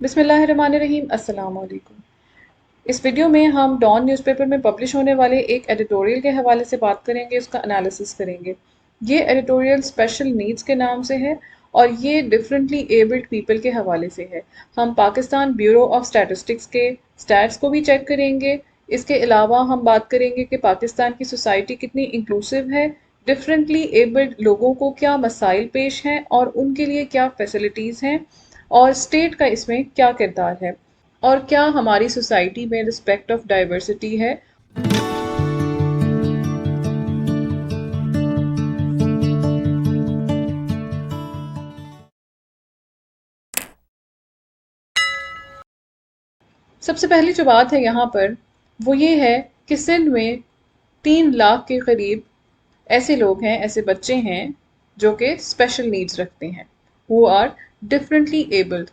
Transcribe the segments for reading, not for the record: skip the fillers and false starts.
बिस्मिल्लाहिर्रहमानिर्रहीम अस्सलाम वालेकुम। इस वीडियो में हम डॉन न्यूज़पेपर में पब्लिश होने वाले एक एडिटोरियल के हवाले से बात करेंगे, उसका एनालिसिस करेंगे। ये एडिटोरियल स्पेशल नीड्स के नाम से है और ये डिफरेंटली एबल्ड पीपल के हवाले से है। हम पाकिस्तान ब्यूरो ऑफ स्टैटिस्टिक्स के स्टैट्स को भी चेक करेंगे। इसके अलावा हम बात करेंगे कि पाकिस्तान की सोसाइटी कितनी इंक्लूसिव है, डिफरेंटली एबल्ड लोगों को क्या मसाइल पेश हैं और उनके लिए क्या फैसिलिटीज़ हैं, और स्टेट का इसमें क्या किरदार है, और क्या हमारी सोसाइटी में रिस्पेक्ट ऑफ डाइवर्सिटी है। सबसे पहली जो बात है यहाँ पर वो ये है कि सिंध में 3 लाख के करीब ऐसे लोग हैं, ऐसे बच्चे हैं जो कि स्पेशल नीड्स रखते हैं, हु आर डिफरेंटली एबल्ड।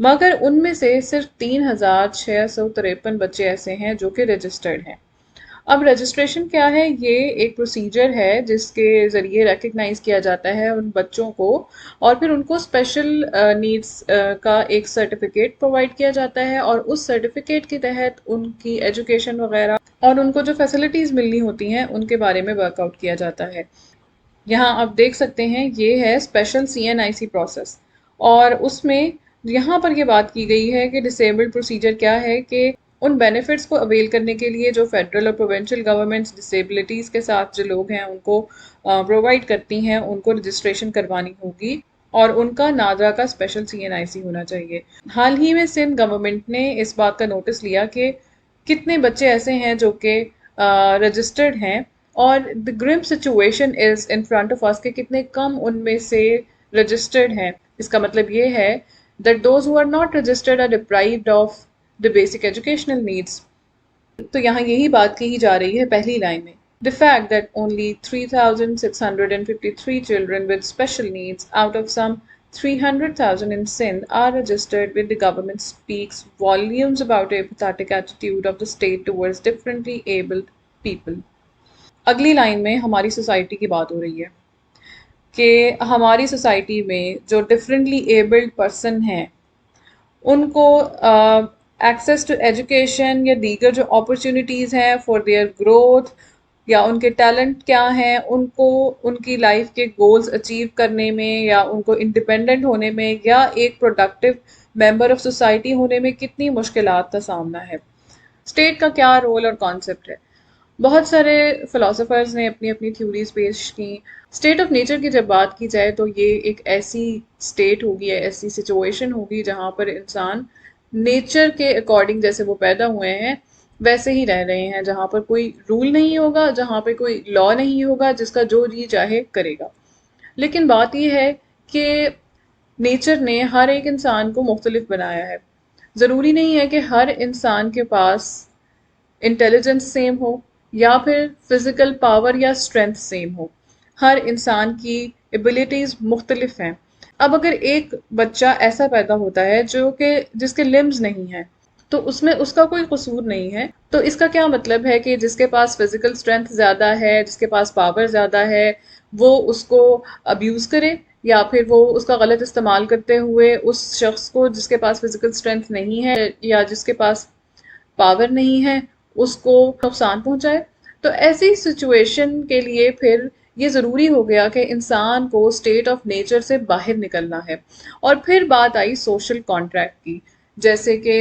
मगर उनमें से सिर्फ 3,653 बच्चे ऐसे हैं जो कि रजिस्टर्ड हैं। अब रजिस्ट्रेशन क्या है? ये एक प्रोसीजर है जिसके ज़रिए रिकग्नाइज किया जाता है उन बच्चों को, और फिर उनको स्पेशल नीड्स का एक सर्टिफिकेट प्रोवाइड किया जाता है, और उस सर्टिफिकेट के तहत उनकी एजुकेशन वगैरह और उनको जो फैसिलिटीज़ मिलनी होती हैं उनके बारे में वर्कआउट किया जाता है। यहाँ आप देख सकते हैं ये है स्पेशल CNIC प्रोसेस, और उसमें यहाँ पर ये बात की गई है कि डिसेबल्ड प्रोसीजर क्या है कि उन बेनिफिट्स को अवेल करने के लिए जो फेडरल और प्रोविंशियल गवर्नमेंट्स डिसेबिलिटीज़ के साथ जो लोग हैं उनको प्रोवाइड करती हैं, उनको रजिस्ट्रेशन करवानी होगी और उनका नादरा का स्पेशल CNIC होना चाहिए। हाल ही में सिंध गवर्नमेंट ने इस बात का नोटिस लिया कि कितने बच्चे ऐसे हैं जो कि रजिस्टर्ड हैं, और the grim situation is in front of us के कितने कम उनमें से रजिस्टर्ड हैं। इसका मतलब ये है that those who are not registered are deprived of the basic educational needs. तो यहाँ यही बात कही जा रही है पहली लाइन में। The fact that only 3,653 children with special needs out of some 300,000 in Sindh are registered with the government speaks volumes about a pathetic attitude of the state towards differently abled people. अगली line में हमारी society की बात हो रही है कि हमारी सोसाइटी में जो डिफरेंटली एबल्ड पर्सन हैं उनको एक्सेस टू एजुकेशन या दीगर जो अपॉर्चुनिटीज़ हैं फॉर देयर ग्रोथ, या उनके टैलेंट क्या हैं, उनको उनकी लाइफ के गोल्स अचीव करने में या उनको इंडिपेंडेंट होने में या एक प्रोडक्टिव मेंबर ऑफ सोसाइटी होने में कितनी मुश्किलात का सामना है। स्टेट का क्या रोल और कॉन्सेप्ट है? बहुत सारे फिलोसोफर्स ने अपनी अपनी थ्योरीज पेश की। स्टेट ऑफ नेचर की जब बात की जाए तो ये एक ऐसी स्टेट होगी, ऐसी सिचुएशन होगी जहाँ पर इंसान नेचर के अकॉर्डिंग जैसे वो पैदा हुए हैं वैसे ही रह रहे हैं, जहाँ पर कोई रूल नहीं होगा, जहाँ पे कोई लॉ नहीं होगा, जिसका जो जी चाहे करेगा। लेकिन बात यह है कि नेचर ने हर एक इंसान को मुख्तलिफ बनाया है। ज़रूरी नहीं है कि हर इंसान के पास इंटेलिजेंस सेम हो या फिर फिजिकल पावर या स्ट्रेंथ सेम हो। हर इंसान की एबिलिटीज़ मुख्तलिफ हैं। अब अगर एक बच्चा ऐसा पैदा होता है जो कि जिसके लिम्स नहीं हैं, तो उसमें उसका कोई कसूर नहीं है। तो इसका क्या मतलब है कि जिसके पास फिजिकल स्ट्रेंथ ज़्यादा है, जिसके पास पावर ज़्यादा है, वो उसको अब्यूज़ करे, या फिर वो उसका गलत इस्तेमाल करते हुए उस शख्स को जिसके पास फिजिकल स्ट्रेंथ नहीं है या जिसके पास पावर नहीं है उसको नुकसान पहुंचाए। तो ऐसी सिचुएशन के लिए फिर ये ज़रूरी हो गया कि इंसान को स्टेट ऑफ नेचर से बाहर निकलना है। और फिर बात आई सोशल कॉन्ट्रैक्ट की, जैसे कि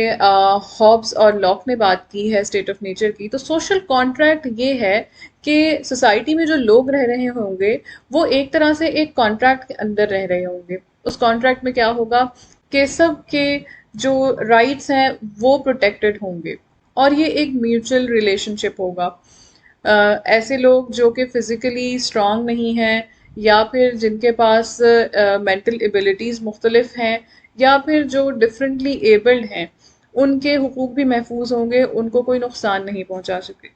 हॉब्स और लॉक ने बात की है स्टेट ऑफ नेचर की। तो सोशल कॉन्ट्रैक्ट ये है कि सोसाइटी में जो लोग रह रहे होंगे वो एक तरह से एक कॉन्ट्रैक्ट के अंदर रह रहे होंगे। उस कॉन्ट्रैक्ट में क्या होगा कि सब के जो राइट्स हैं वो प्रोटेक्टेड होंगे, और ये एक म्यूचुअल रिलेशनशिप होगा। ऐसे लोग जो कि फिज़िकली स्ट्रांग नहीं हैं, या फिर जिनके पास मेंटल एबिलिटीज़ मुख्तलिफ हैं, या फिर जो डिफरेंटली एबल्ड हैं, उनके हुकूक भी महफूज होंगे, उनको कोई नुकसान नहीं पहुंचा सके।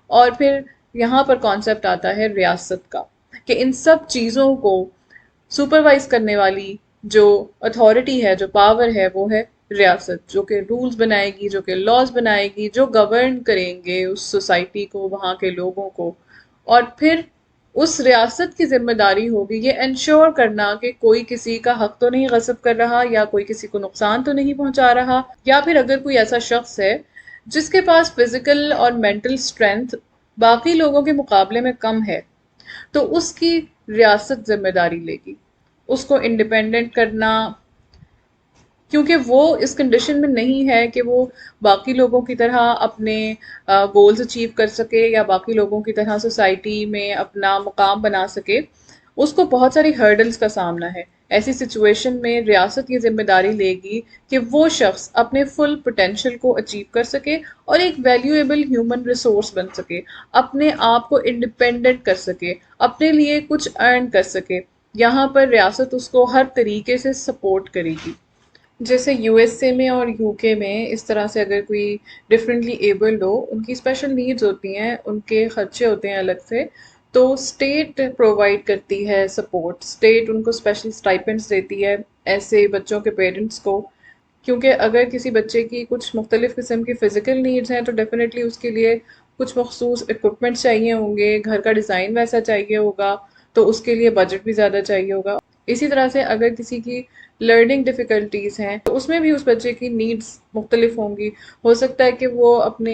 और फिर यहाँ पर कॉन्सेप्ट आता है रियासत का, कि इन सब चीज़ों को सुपरवाइज करने वाली जो अथॉरिटी है, जो पावर है, वो है रियासत, जो कि रूल्स बनाएगी, जो कि लॉज बनाएगी, जो गवर्न करेंगे उस सोसाइटी को, वहाँ के लोगों को। और फिर उस रियासत की जिम्मेदारी होगी ये इंश्योर करना कि कोई किसी का हक तो नहीं गसब कर रहा, या कोई किसी को नुकसान तो नहीं पहुंचा रहा, या फिर अगर कोई ऐसा शख्स है जिसके पास फिजिकल और मेंटल स्ट्रेंथ बाकी लोगों के मुकाबले में कम है, तो उसकी रियासत जिम्मेदारी लेगी उसको इंडिपेंडेंट करना, क्योंकि वो इस कंडीशन में नहीं है कि वो बाकी लोगों की तरह अपने गोल्स अचीव कर सके या बाकी लोगों की तरह सोसाइटी में अपना मुकाम बना सके। उसको बहुत सारी हर्डल्स का सामना है। ऐसी सिचुएशन में रियासत ये जिम्मेदारी लेगी कि वो शख्स अपने फुल पोटेंशियल को अचीव कर सके और एक वैल्यूएबल ह्यूमन रिसोर्स बन सके, अपने आप को इंडिपेंडेंट कर सके, अपने लिए कुछ अर्न कर सके। यहाँ पर रियासत उसको हर तरीके से सपोर्ट करेगी। जैसे यूएसए में और यूके में इस तरह से अगर कोई डिफरेंटली एबल्ड हो, उनकी स्पेशल नीड्स होती हैं, उनके खर्चे होते हैं अलग से, तो स्टेट प्रोवाइड करती है सपोर्ट, स्टेट उनको स्पेशल स्टाइपेंड्स देती है ऐसे बच्चों के पेरेंट्स को। क्योंकि अगर किसी बच्चे की कुछ मुख्तलिफ किस्म की फ़िज़िकल नीड्स हैं तो डेफिनेटली उसके लिए कुछ मखसूस इक्विपमेंट चाहिए होंगे, घर का डिज़ाइन वैसा चाहिए होगा, तो उसके लिए बजट भी ज़्यादा चाहिए होगा। इसी तरह से अगर किसी की लर्निंग डिफ़िकल्टीज़ हैं तो उसमें भी उस बच्चे की नीड्स मुख्तलिफ होंगी। हो सकता है कि वो अपने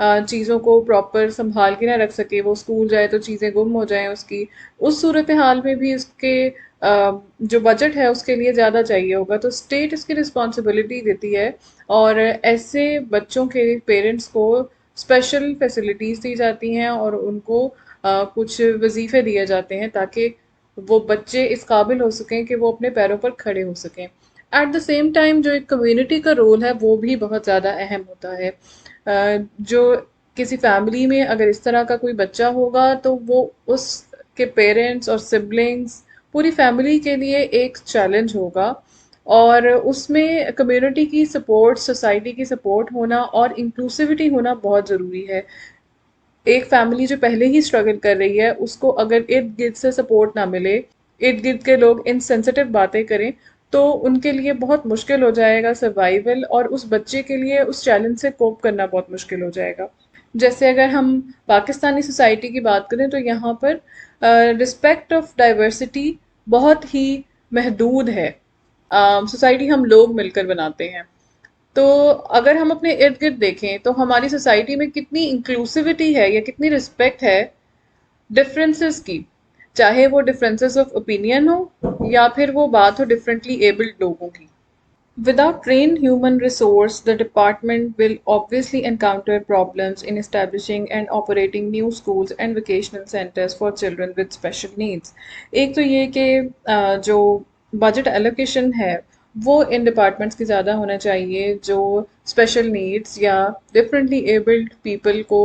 चीज़ों को प्रॉपर संभाल के ना रख सके, वो स्कूल जाए तो चीज़ें गुम हो जाएं उसकी। उस सूरत हाल में भी उसके जो बजट है उसके लिए ज़्यादा चाहिए होगा, तो स्टेट इसकी रिस्पॉन्सिबिलिटी देती है और ऐसे बच्चों के पेरेंट्स को स्पेशल फैसिलिटीज़ दी जाती हैं और उनको कुछ वजीफ़े दिए जाते हैं ताकि वो बच्चे इस काबिल हो सकें कि वो अपने पैरों पर खड़े हो सकें। एट द सेम टाइम जो एक कम्युनिटी का रोल है वो भी बहुत ज़्यादा अहम होता है। जो किसी फैमिली में अगर इस तरह का कोई बच्चा होगा तो वो उसके पेरेंट्स और सिबलिंग्स, पूरी फैमिली के लिए एक चैलेंज होगा, और उसमें कम्युनिटी की सपोर्ट, सोसाइटी की सपोर्ट होना और इंक्लूसिविटी होना बहुत ज़रूरी है। एक फैमिली जो पहले ही स्ट्रगल कर रही है उसको अगर इर्द गिर्द से सपोर्ट ना मिले, इर्द गिर्द के लोग इनसेंसिटिव बातें करें, तो उनके लिए बहुत मुश्किल हो जाएगा सर्वाइवल, और उस बच्चे के लिए उस चैलेंज से कोप करना बहुत मुश्किल हो जाएगा। जैसे अगर हम पाकिस्तानी सोसाइटी की बात करें तो यहाँ पर रिस्पेक्ट ऑफ डाइवर्सिटी बहुत ही महदूद है। सोसाइटी हम लोग मिलकर बनाते हैं। तो अगर हम अपने इर्द गिर्द देखें तो हमारी सोसाइटी में कितनी इंक्लूसिविटी है या कितनी रिस्पेक्ट है डिफरेंसेस की, चाहे वो डिफरेंसेस ऑफ ओपिनियन हो या फिर वो बात हो डिफरेंटली एबल्ड लोगों की। Without trained human resource, the department will obviously encounter problems in establishing and operating new schools and vocational centers for children with special needs. एक तो ये कि जो बजट एलोकेशन है वो इन डिपार्टमेंट्स की ज़्यादा होना चाहिए जो स्पेशल नीड्स या डिफरेंटली एबल्ड पीपल को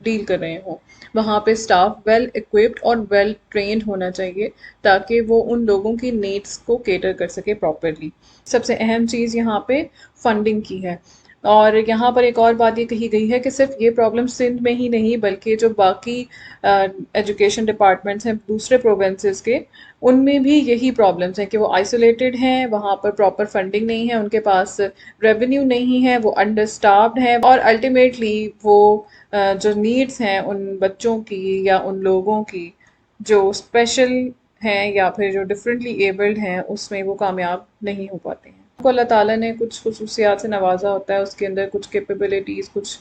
डील कर रहे हों। वहाँ पे स्टाफ वेल इक्विप्ड और वेल ट्रेंड होना चाहिए ताकि वो उन लोगों की नीड्स को केटर कर सके प्रॉपरली। सबसे अहम चीज़ यहाँ पे फंडिंग की है। और यहाँ पर एक और बात ये कही गई है कि सिर्फ ये प्रॉब्लम सिंध में ही नहीं बल्कि जो बाकी एजुकेशन डिपार्टमेंट्स हैं दूसरे प्रोविंसेस के, उनमें भी यही प्रॉब्लम्स हैं कि वो आइसोलेटेड हैं, वहाँ पर प्रॉपर फंडिंग नहीं है, उनके पास रेवेन्यू नहीं है, वो अंडर स्टाफ्ड हैं, और अल्टीमेटली वो जो नीड्स हैं उन बच्चों की या उन लोगों की जो स्पेशल हैं या फिर जो डिफरेंटली एबल्ड हैं उसमें वो कामयाब नहीं हो पाते हैं। को अल्लाह ताला ने कुछ खुसूसियात से नवाजा होता है, उसके अंदर कुछ कैपेबिलिटीज़, कुछ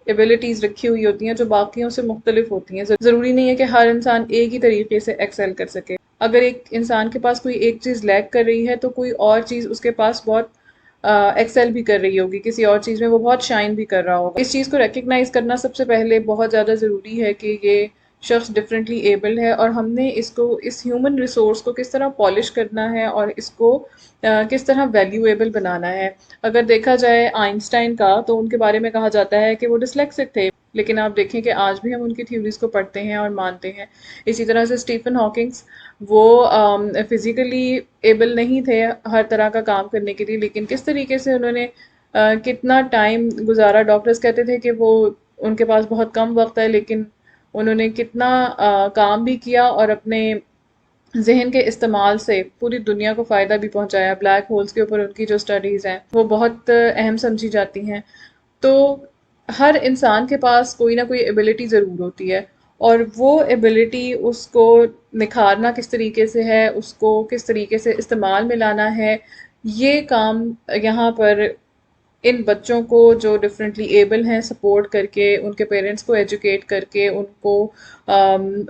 एबिलिटीज़ रखी हुई होती हैं जो बाकियों से मुख्तलिफ होती हैं। ज़रूरी नहीं है कि हर इंसान एक ही तरीके से एक्सेल कर सके। अगर एक इंसान के पास कोई एक चीज़ लैक कर रही है तो कोई और चीज़ उसके पास बहुत एक्सेल भी कर रही होगी, किसी और चीज़ में वो बहुत शाइन भी कर रहा होगा। इस चीज़ को रिकग्नाइज करना सबसे पहले बहुत ज़्यादा ज़रूरी है कि ये शख्स डिफरेंटली एबल्ड है और हमने इसको, इस ह्यूमन रिसोर्स को किस तरह पॉलिश करना है और इसको किस तरह वैल्यूएबल बनाना है। अगर देखा जाए आइंस्टाइन का, तो उनके बारे में कहा जाता है कि वो डिसलेक्सिक थे, लेकिन आप देखें कि आज भी हम उनकी थ्योरीज को पढ़ते हैं और मानते हैं। इसी तरह से स्टीफन हॉकिंग्स, वो फिजिकली एबल नहीं थे हर तरह का काम करने के लिए, लेकिन किस तरीके से उन्होंने कितना टाइम गुजारा। डॉक्टर्स कहते थे कि वो उनके पास बहुत कम वक्त है, लेकिन उन्होंने कितना काम भी किया और अपने जहन के इस्तेमाल से पूरी दुनिया को फ़ायदा भी पहुंचाया। ब्लैक होल्स के ऊपर उनकी जो स्टडीज़ हैं वो बहुत अहम समझी जाती हैं। तो हर इंसान के पास कोई ना कोई एबिलिटी ज़रूर होती है और वो एबिलिटी उसको निखारना किस तरीके से है, उसको किस तरीके से इस्तेमाल में लाना है, ये काम यहाँ पर इन बच्चों को जो डिफरेंटली एबल हैं सपोर्ट करके, उनके पेरेंट्स को एजुकेट करके, उनको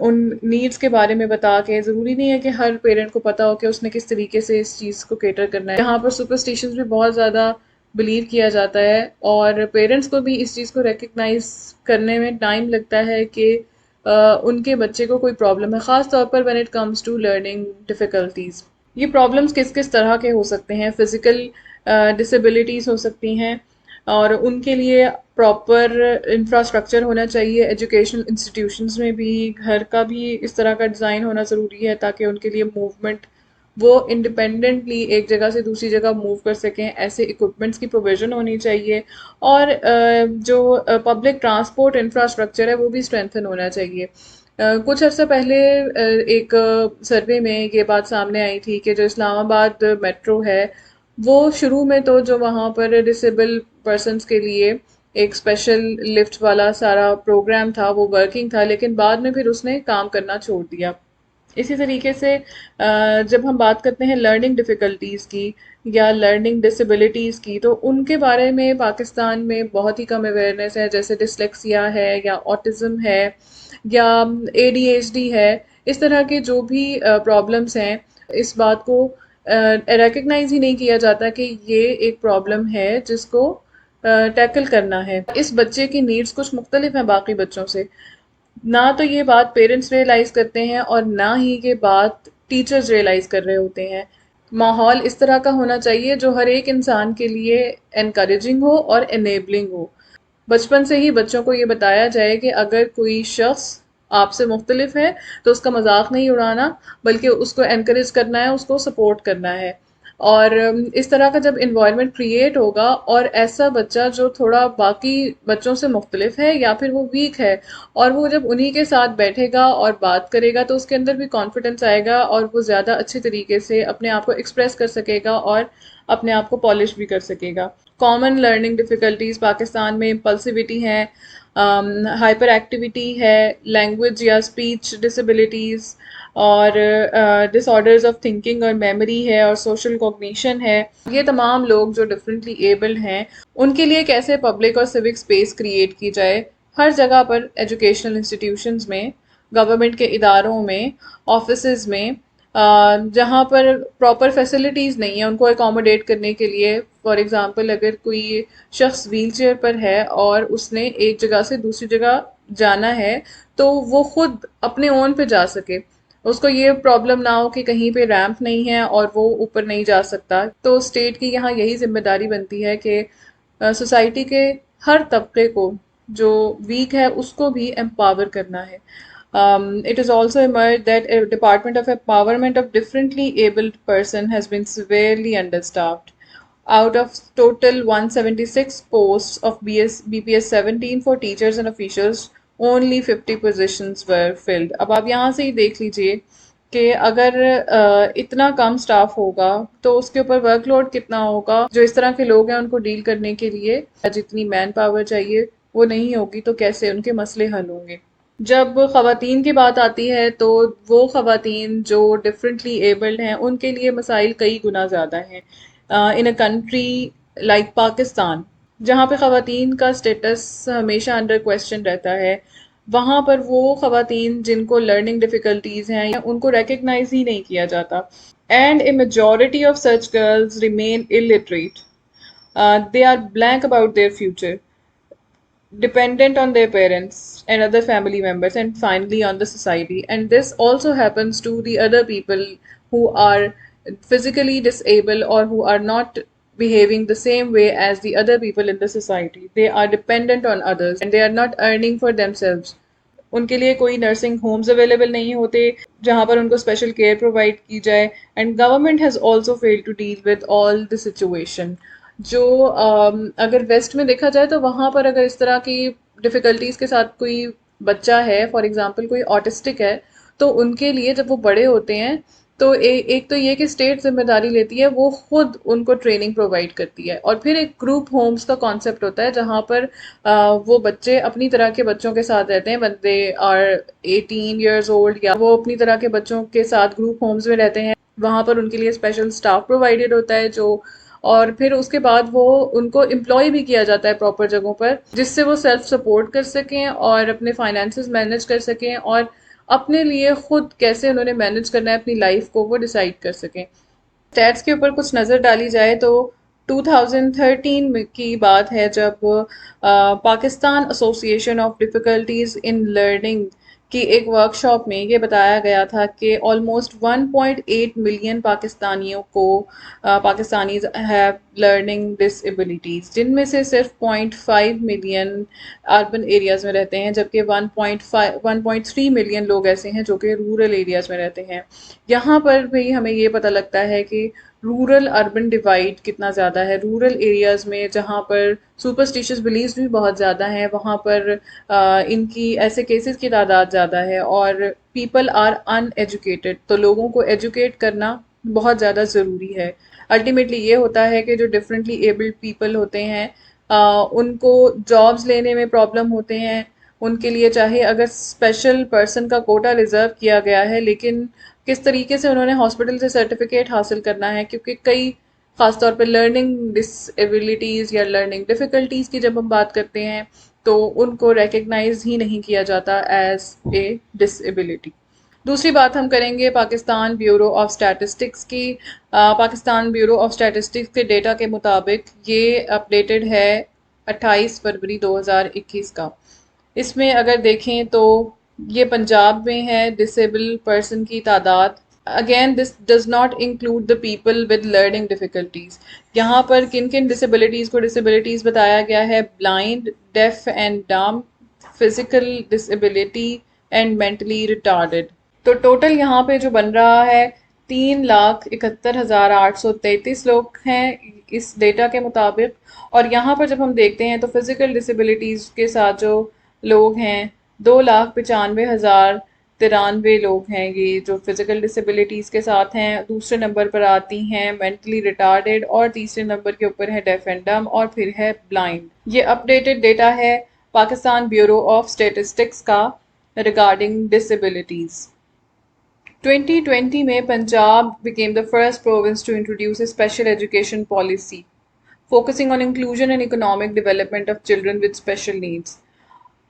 उन नीड्स के बारे में बता के, ज़रूरी नहीं है कि हर पेरेंट को पता हो कि उसने किस तरीके से इस चीज़ को केटर करना है। यहाँ पर सुपरस्टिशंस भी बहुत ज़्यादा बिलीव किया जाता है और पेरेंट्स को भी इस चीज़ को रिकग्नाइज करने में टाइम लगता है कि उनके बच्चे को कोई प्रॉब्लम है, ख़ास तौर पर when it comes to learning difficulties. ये प्रॉब्लम्स किस किस तरह के हो सकते हैं? फिजिकल डिसेबिलिटीज़ हो सकती हैं और उनके लिए प्रॉपर इंफ्रास्ट्रक्चर होना चाहिए। एजुकेशनल इंस्टीट्यूशंस में भी घर का भी इस तरह का डिज़ाइन होना ज़रूरी है ताकि उनके लिए मूवमेंट, वो इंडिपेंडेंटली एक जगह से दूसरी जगह मूव कर सकें, ऐसे इक्विपमेंट्स की प्रोविज़न होनी चाहिए। और जो पब्लिक ट्रांसपोर्ट इंफ्रास्ट्रक्चर है वो भी स्ट्रेंथन होना चाहिए। कुछ अर्सा पहले एक सर्वे में ये बात सामने आई थी कि जो इस्लामाबाद मेट्रो है, वो शुरू में तो जो वहाँ पर डिसेबल पर्सन्स के लिए एक स्पेशल लिफ्ट वाला सारा प्रोग्राम था वो वर्किंग था, लेकिन बाद में फिर उसने काम करना छोड़ दिया। इसी तरीके से जब हम बात करते हैं लर्निंग डिफ़िकल्टीज़ की या लर्निंग डिसेबिलिटीज़ की, तो उनके बारे में पाकिस्तान में बहुत ही कम अवेयरनेस है। जैसे डिसलेक्सिया है या ऑटिज़म है या एडीएचडी है, इस तरह के जो भी प्रॉब्लम्स हैं, इस बात को रिकग्नाइज ही नहीं किया जाता कि ये एक प्रॉब्लम है जिसको टैकल करना है। इस बच्चे की नीड्स कुछ मुख्तलिफ हैं बाकी बच्चों से। ना तो ये बात पेरेंट्स रियलाइज करते हैं और ना ही ये बात टीचर्स रियलाइज कर रहे होते हैं। माहौल इस तरह का होना चाहिए जो हर एक इंसान के लिए एनकरेजिंग हो और एनेबलिंग हो। बचपन से ही बच्चों को ये बताया जाए कि अगर कोई शख्स आपसे मुख्तलिफ है तो उसका मजाक नहीं उड़ाना, बल्कि उसको एनकरेज करना है, उसको सपोर्ट करना है। और इस तरह का जब इन्वायरमेंट क्रिएट होगा और ऐसा बच्चा जो थोड़ा बाकी बच्चों से मुख्तलिफ है या फिर वो वीक है, और वो जब उन्हीं के साथ बैठेगा और बात करेगा तो उसके अंदर भी कॉन्फिडेंस आएगा और वो ज़्यादा अच्छे तरीके से अपने आप को एक्सप्रेस कर सकेगा और अपने आप को पॉलिश भी कर सकेगा। कॉमन लर्निंग डिफ़िकल्टीज पाकिस्तान में इम्पल्सिविटी है, हाइपर एक्टिविटी है, लैंग्वेज या स्पीच डिसेबिलिटीज़ और डिसऑर्डर्स ऑफ थिंकिंग और मेमोरी है और सोशल कॉग्निशन है। ये तमाम लोग जो डिफरेंटली एबल्ड हैं, उनके लिए कैसे पब्लिक और सिविक स्पेस क्रिएट की जाए हर जगह पर, एजुकेशनल इंस्टीट्यूशंस में, गवर्नमेंट के इदारों में, ऑफिसेज में, जहाँ पर प्रॉपर फैसिलिटीज़ नहीं है उनको अकोमोडेट करने के लिए। फॉर एग्ज़ाम्पल, अगर कोई शख्स व्हील चेयर पर है और उसने एक जगह से दूसरी जगह जाना है तो वो खुद अपने ओन पे जा सके, उसको ये प्रॉब्लम ना हो कि कहीं पे रैंप नहीं है और वो ऊपर नहीं जा सकता। तो स्टेट की यहाँ यही जिम्मेदारी बनती है कि सोसाइटी के हर तबके को जो वीक है उसको भी एम्पावर करना है। It is also emerged that a Department of Empowerment of Differently Abled Person has been severely understaffed. Out of total 176 posts of BPS 17 for teachers and officials, only 50 positions were filled. अब आप यहाँ से ही देख लीजिए कि अगर इतना कम staff होगा तो उसके ऊपर वर्कलोड कितना होगा। जो इस तरह के लोग हैं उनको डील करने के लिए जितनी मैन पावर चाहिए वो नहीं होगी तो कैसे उनके मसले हल होंगे। जब ख़वातीन की बात आती है तो वो ख़वातीन जो डिफरेंटली एबल्ड हैं उनके लिए मसाइल कई गुना ज़्यादा हैं। इन अ कंट्री लाइक पाकिस्तान, जहाँ पे ख़वातीन का स्टेटस हमेशा अंडर क्वेश्चन रहता है, वहाँ पर वो ख़वातीन जिनको लर्निंग डिफ़िकल्टीज़ हैं उनको रिकग्नाइज ही नहीं किया जाता। And A majority of such girls remain illiterate, they are blank about their future, dependent on their parents and other family members, and finally on the society. And this also happens to the other people who are physically disabled or who are not behaving the same way as the other people in the society. They are dependent on others and they are not earning for themselves. उनके लिए कोई nursing homes available नहीं होते जहाँ पर उनको special care provide की जाए। And government has also failed to deal with all the situation. जो अगर वेस्ट में देखा जाए तो वहाँ पर अगर इस तरह की डिफ़िकल्टीज़ के साथ कोई बच्चा है, फॉर एग्ज़ाम्पल कोई ऑटिस्टिक है, तो उनके लिए जब वो बड़े होते हैं तो एक तो ये कि स्टेट जिम्मेदारी लेती है, वो खुद उनको ट्रेनिंग प्रोवाइड करती है। और फिर एक ग्रुप होम्स का कॉन्सेप्ट होता है जहाँ पर वो बच्चे अपनी तरह के बच्चों के साथ रहते हैं, बंदे और 18 years ओल्ड, या वो अपनी तरह के बच्चों के साथ ग्रुप होम्स में रहते हैं। वहाँ पर उनके लिए स्पेशल स्टाफ प्रोवाइडेड होता है जो, और फिर उसके बाद वो उनको एम्प्लॉय भी किया जाता है प्रॉपर जगहों पर, जिससे वो सेल्फ सपोर्ट कर सकें और अपने फाइनेंसेस मैनेज कर सकें, और अपने लिए खुद कैसे उन्होंने मैनेज करना है अपनी लाइफ को वो डिसाइड कर सकें। स्टैट्स के ऊपर कुछ नज़र डाली जाए तो 2013 की बात है जब Pakistan association of difficulties in learning की एक वर्कशॉप में ये बताया गया था कि ऑलमोस्ट 1.8 मिलियन पाकिस्तानियों को पाकिस्तानीज हैव लर्निंग डिसेबिलिटीज़, जिनमें से सिर्फ 0.5 मिलियन अर्बन एरियाज़ में रहते हैं, जबकि 1.3 मिलियन लोग ऐसे हैं जो कि रूरल एरियाज़ में रहते हैं। यहाँ पर भी हमें ये पता लगता है कि रूरल अर्बन डिवाइड कितना ज़्यादा है। रूरल एरियाज़ में जहाँ पर सुपरस्टिशियस बिलीव्स भी बहुत ज़्यादा हैं, वहाँ पर इनकी ऐसे केसेस की तादाद ज़्यादा है, और पीपल आर अनएजुकेटेड, तो लोगों को एजुकेट करना बहुत ज़्यादा ज़रूरी है। अल्टीमेटली ये होता है कि जो डिफरेंटली एबल्ड पीपल होते हैं उनको जॉब्स लेने में प्रॉब्लम होते हैं। उनके लिए चाहे अगर स्पेशल पर्सन का कोटा रिजर्व किया गया है, लेकिन किस तरीके से उन्होंने हॉस्पिटल से सर्टिफिकेट हासिल करना है, क्योंकि कई खासतौर पर लर्निंग डिसेबिलिटीज़ या लर्निंग डिफ़िकल्टीज़ की जब हम बात करते हैं तो उनको रिकग्नाइज ही नहीं किया जाता एज ए डिसेबिलिटी। दूसरी बात हम करेंगे पाकिस्तान ब्यूरो ऑफ स्टैटिस्टिक्स की। पाकिस्तान ब्यूरो ऑफ स्टैटिस्टिक्स के डेटा के मुताबिक ये अपडेटेड है 28 फरवरी 2021 का। इसमें अगर देखें तो ये पंजाब में है डिसेबल पर्सन की तादाद। Again this does not include the people with learning difficulties. यहाँ पर किन किन डिसेबिलिटीज़ को डिसेबिलिटीज़ बताया गया है: ब्लाइंड, डेफ एंड डम, physical disability and mentally retarded. तो टोटल यहाँ पे जो बन रहा है 3,71,833 लोग हैं इस डेटा के मुताबिक। और यहाँ पर जब हम देखते हैं तो फिजिकल डिसेबिलिटीज़ के साथ जो लोग हैं 2,95,093 लोग हैं, ये जो फिजिकल डिसेबिलिटीज़ के साथ हैं। दूसरे नंबर पर आती हैं मेंटली रिटार्डेड, और तीसरे नंबर के ऊपर है डेफ एंड डम, और फिर है ब्लाइंड। ये अपडेटेड डेटा है पाकिस्तान ब्यूरो ऑफ स्टेटिस्टिक्स का रिगार्डिंग डिसेबिलिटीज़। 2020 में Punjab became the first province to introduce a special education policy focusing on inclusion and economic development of children with special needs.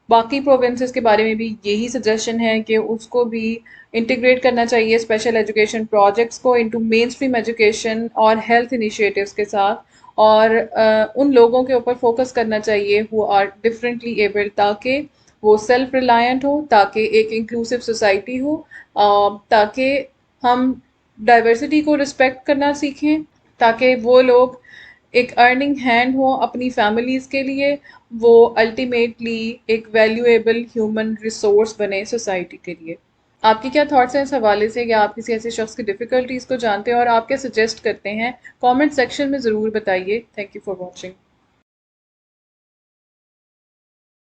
बाकी provinces के बारे में भी यही सजेशन है कि उसको भी इंटीग्रेट करना चाहिए स्पेशल एजुकेशन प्रोजेक्ट्स को इनटू मेन स्ट्रीम एजुकेशन और हेल्थ इनिशिएटिव्स के साथ, और उन लोगों के ऊपर फोकस करना चाहिए हु आर डिफरेंटली एबल्ड, ताकि वो सेल्फ रिलायंट हो, ताकि एक इंक्लूसिव सोसाइटी हो, ताकि हम डाइवर्सिटी को रिस्पेक्ट करना सीखें, ताकि वो लोग एक अर्निंग हैंड हो अपनी फैमिलीज़ के लिए, वो अल्टीमेटली एक वैल्यूएबल ह्यूमन रिसोर्स बने सोसाइटी के लिए। आपके क्या थॉट्स हैं इस हवाले से, या आप किसी ऐसे शख्स की डिफ़िकल्टीज़ को जानते हैं और आप क्या सजेस्ट करते हैं? कमेंट सेक्शन में ज़रूर बताइए। Thank you for watching.